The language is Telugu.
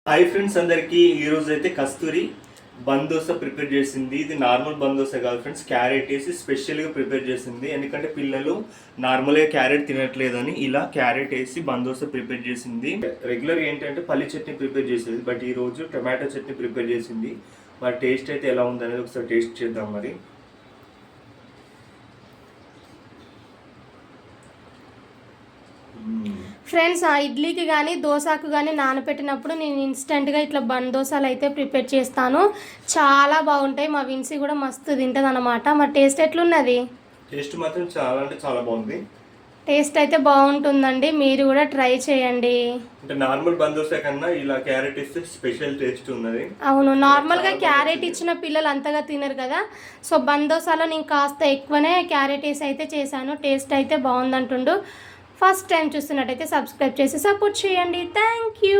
హాయ్ ఫ్రెండ్స్ అందరికీ ఈరోజు అయితే కస్తూరి బందోస ప్రిపేర్ చేసింది. ఇది నార్మల్ బందోస కాదు ఫ్రెండ్స్, క్యారెట్ వేసి స్పెషల్గా ప్రిపేర్ చేసింది. ఎందుకంటే పిల్లలు నార్మల్గా క్యారెట్ తినట్లేదని ఇలా క్యారెట్ వేసి బందోస ప్రిపేర్ చేసింది. రెగ్యులర్ ఏంటంటే పల్లి చట్నీ ప్రిపేర్ చేసేది, బట్ ఈరోజు టమాటో చట్నీ ప్రిపేర్ చేసింది. మరి టేస్ట్ అయితే ఎలా ఉందనేది ఒకసారి టేస్ట్ చేద్దాం. మరి ఫ్రెండ్స్, ఆ ఇడ్లీకి కానీ దోశకు కానీ నానబెట్టినప్పుడు నేను ఇన్స్టెంట్గా ఇట్లా బందోసాలు అయితే ప్రిపేర్ చేస్తాను. చాలా బాగుంటాయి. మా విన్సీ కూడా మస్తు తింటుంది అనమాట. మరి టేస్ట్ ఎట్లున్నది? టేస్ట్ మాత్రం చాలా అంటే చాలా బాగుంది. టేస్ట్ అయితే బాగుంటుందండి, మీరు కూడా ట్రై చేయండి. అంటే నార్మల్ బందోస కన్నా ఇలా క్యారెట్ ఇస్తే స్పెషల్ టేస్ట్ ఉన్నది. అవును, నార్మల్గా క్యారెట్ ఇచ్చిన పిల్లలు అంతగా తినరు కదా. సో బందోసాలో నేను కాస్త ఎక్కువనే క్యారెట్ వేసి అయితే చేశాను. టేస్ట్ అయితే బాగుందంటుండు. ఫస్ట్ టైం చూస్తున్నట్టయితే సబ్స్క్రైబ్ చేసి సపోర్ట్ చేయండి. Thank you.